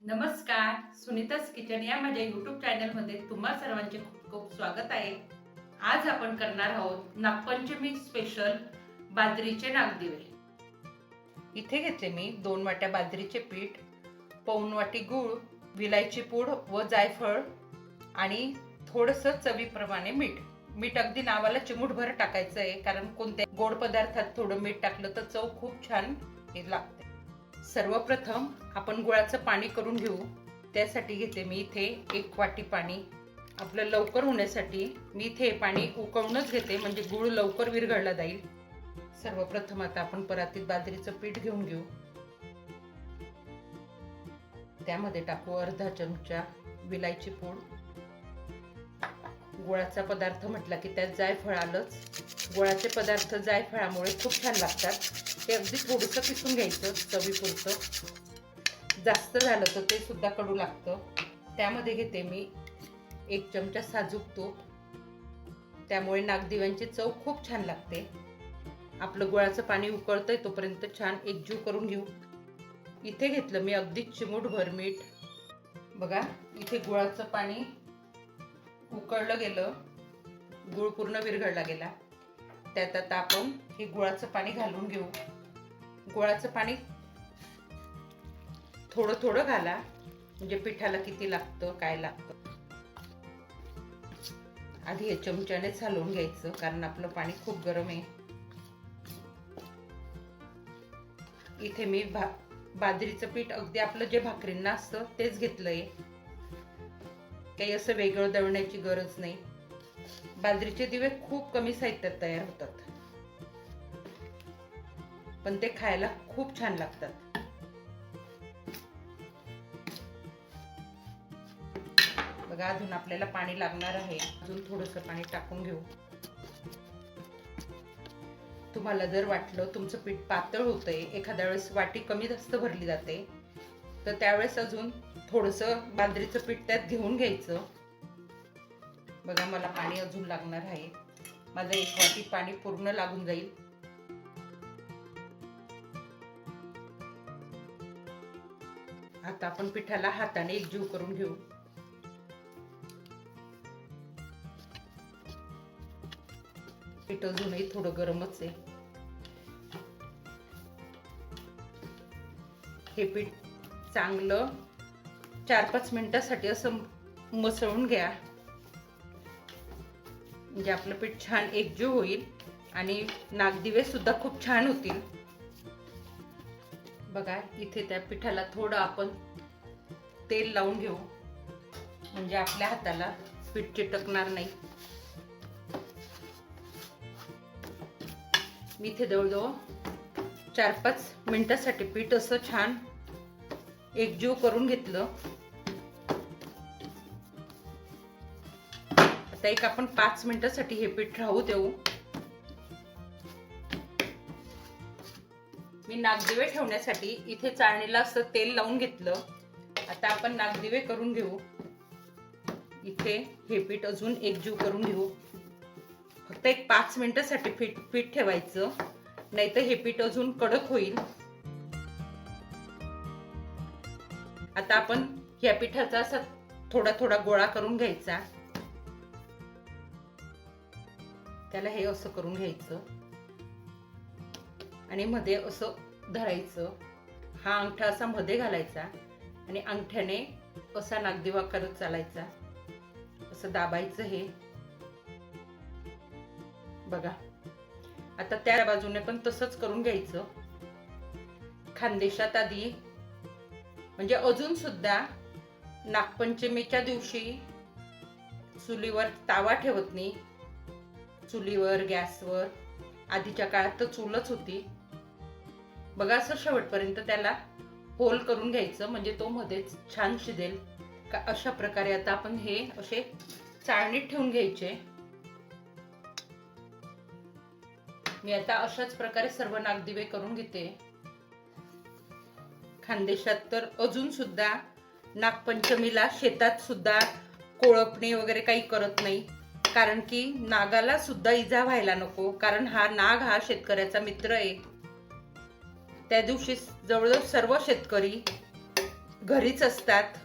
नमस्कार, सुनीता's किचन या माझ्या यूट्यूब चॅनलमध्ये तुम्हा सर्वांचे खूप खूप स्वागत आहे। आज आपण करणार आहोत नागपंचमी स्पेशल बाजरीचे नागदिवे। इथे घेतले मी 2 वाट्या बाजरीचे पीठ, पाऊण वाटी गूळ, विलायची पूड व जायफळ आणि थोडंसं चवीप्रमाणे मीठ। मीठ अगदी नावाला चिमूटभर टाकायचं आहे, कारण कोणत्या गोड पदार्थात थोडं मीठ टाकलं तर चव खूप छान लागते। सर्वप्रथम आपण गुळाचं पाणी करून घेऊ। त्यासाठी घेते मी इथे 1 वाटी पाणी। आपलं लवकर होण्यासाठी मी इथे पाणी उकळूनच घेते, म्हणजे गुळ लवकर विरघळला जाईल। सर्वप्रथम आता आपण परातीत बाजरीचं पीठ घेऊन घेऊ। त्यामध्ये टाकू अर्धा चमचा विलायची पूड। गुळाचा पदार्थ म्हटला की त्यात जायफळ आलंच। गुळाचे पदार्थ जायफळामुळे खूप छान लागतात। ते अगदी थोडंसं किसून घ्यायचं चवीपुरतं। जास्त झालं तर ते सुद्धा कडू लागतं। त्यामध्ये घेते मी 1 चमचा साजूक तूप। त्यामुळे नागदिव्यांची चव खूप छान लागते। आपलं गुळाचं पाणी उकळतंय तोपर्यंत छान एकजीव करून घेऊ। इथे घेतलं मी अगदी चिमूटभर मीठ। बघा, इथे गुळाचं पाणी उकळलं गेलं, गुळ पूर्ण विरघळला गेला। त्यात आता आपण हे गुळाचं पाणी घालून घेऊ। गुळाचं पाणी थोडं थोडं घाला, म्हणजे पिठाला किती लागतं काय लागतं। आधी हे चमच्यानेच हलवून घ्यायचं, कारण आपलं पाणी खूप गरम आहे। इथे मी बाजरीचं पीठ अगदी आपलं जे भाकरींना असतं तेच घेतलंय। काही असं वेगळं दळण्याची गरज नाही। बाजरीचे दिवे खूप कमी साहित्यात तयार होतात, पण ते खायला खूप छान लागतात। बघा, अजून आपल्याला पाणी लागणार आहे। अजून थोडंसं पाणी टाकून घेऊ। तुम्हाला जर वाटलं तुमचं पीठ पातळ होतंय, एखाद्या वेळेस वाटी कमी जास्त भरली जाते, तर त्यावेळेस अजून थोडंसं बाजरीचं पीठ त्यात घेऊन घ्यायचं। बघा, मला पाणी अजून लागणार आहे। माझं 1 वाटी पाणी पूर्ण लागून जाईल। आता आपण पिठाला हाताने एकजीव करून घेऊ। पीठ अजूनही थोडं गरमच आहे। हे पीठ चांगलं 4-5 मिनिटांसाठी असं मसळून घ्या, म्हणजे आपलं पीठ छान एकजीव होईल आणि नागदिवे सुद्धा खूप छान होतील। बघा, इथे त्या पिठाला थोडं आपण तेल लावून घेऊ, म्हणजे आपल्या हाताला पीठ चिटकणार नाही। मी इथे जवळजवळ 4-5 मिनिटांसाठी पीठ असं छान एकजीव करून घेतलं। आता एक आपण 5 मिनिटांसाठी हे पीठ राहू देऊ। मी नागदिवे ठेवण्यासाठी इथे चाळणीला असं तेल लावून घेतलं। आता आपण नागदिवे करून घेऊ। इथे हे पीठ अजून एकजीव करून घेऊ। फक्त एक 5 मिनिटांसाठी पीठ ठेवायचं, नाहीतर हे पीठ अजून कडक होईल। आता आपण या पिठाचा असा थोडा थोडा गोळा करून घ्यायचा। त्याला हे असं करून घ्यायचं आणि मध्ये असं धरायचं। हा अंगठा असा मध्ये घालायचा आणि अंगठ्याने असा नागदिवा करत चालायचा, असं दाबायचं। हे बघा, आता त्या बाजूने पण तसंच करून घ्यायचं। खानदेशात आधी, म्हणजे अजून सुद्धा नागपंचमीच्या दिवशी चुलीवर तावा ठेवत नाही। चुलीवर, गॅसवर आधीच्या काळात तर चूलच होती। बघा, असं शेवटपर्यंत त्याला होल करून घ्यायचं, म्हणजे तो मध्येच छान शिजेल। का अशा प्रकारे आता आपण हे असे चाळणीत ठेवून घ्यायचे। मी आता अशाच प्रकारे सर्व नागदिवे करून घेते। खानदेशात तर अजून सुद्धा नागपंचमीला शेतात सुद्धा कोळपणे वगैरे काही करत नाही, कारण की नागाला सुद्धा इजा व्हायला नको, कारण नाग हा शेतकऱ्याचा मित्र आहे। त्या दिवशी जवळजवळ सर्व शेतकरी घरीच असतात.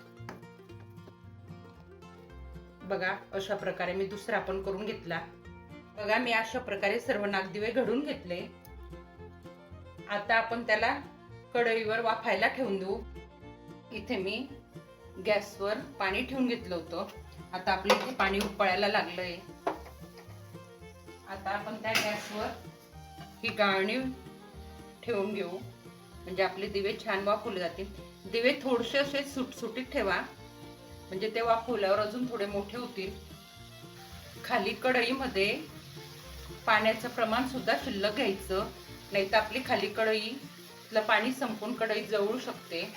बघा अशा प्रकारे मी दुसरा पण करून घेतला. बघा मी अशा प्रकारे सर्व नागदिवे घडून घेतले. आता आपण त्याला कढईवर वाफायला ठेवून देऊ. इथे मी गॅसवर पाणी ठेवून घेतलं होतं. आता आपलं इथे पाणी उकळायला लागलंय. आता आपण त्या गॅसवर ही गाळणी ठेवून घेऊ, म्हणजे आपले दिवे छान वाफवले जातील. दिवे थोडेसे असे सुटसुटीत ठेवा, म्हणजे ते वाफवल्यावर अजून थोडे मोठे होतील. खाली कढईमध्ये पाण्याचं प्रमाण सुद्धा शिल्लक घ्यायचं, नाही तर आपली खाली कढईतलं पाणी संपून कढई जळू शकते.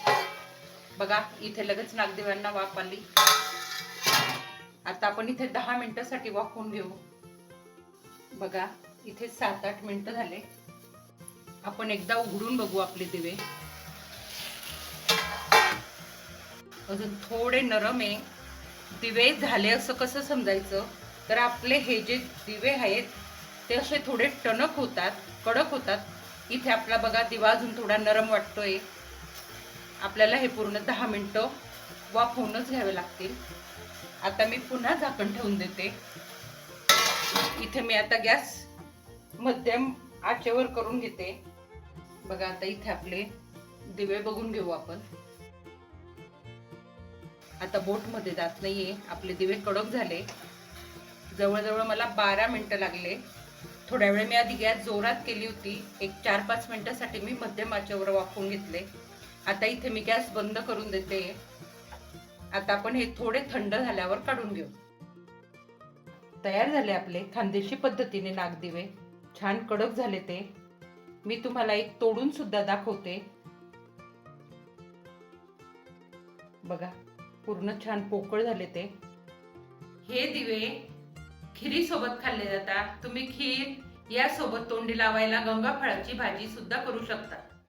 बघा इथे लगेच नागदिव्यांना वाफ आली. आता आपण इथे 10 मिनिटांसाठी वाफवून घेऊ. बघा इथे 7-8 मिनिटं झाले. आपण एकदा उघडून बघू आपले दिवे. अजून थोडे नरम आहे. दिवे झाले असं कसं समजायचं, तर आपले हे जे दिवे आहेत ते असे थोडे टणक होतात, कडक होतात. इथे आपला बघा दिवा अजून थोडा नरम वाटतोय. आपल्याला हे पूर्ण 10 मिनिटं वाफवूनच घ्यावे लागतील. आता मी पुन्हा झाकण ठेवून देते. इथे मी आता गॅस मध्यम आचेवर करून घेते. बघा आता इथे आपले दिवे बघून घेऊ आपण. आता बोट मध्ये जात नाहीये. आपले दिवे कडक झाले. जवळजवळ मला 12 मिनिटं लागले. थोड्या वेळ मी आधी गॅस जोरात केली होती. एक 4-5 मिनिटांसाठी मी मध्यम आचेवर वाफवून घेतले. आता इथे मी गॅस बंद करून देते. आता आपण हे थोडे थंड झाल्यावर काढून घेऊ. तयार झाले आपले खानदेशी पद्धतीने नागदिवे. छान कडक झाले ते. मी तुम्हाला एक तोडून सुद्धा दाखवते. बघा पूर्ण छान पोकळ झाले ते. हे दिवे खिरी सोबत खाल्ले जातात. तुम्ही खीर या सोबत तोंडी लावायला गंगा फळाची भाजी सुद्धा करू शकता.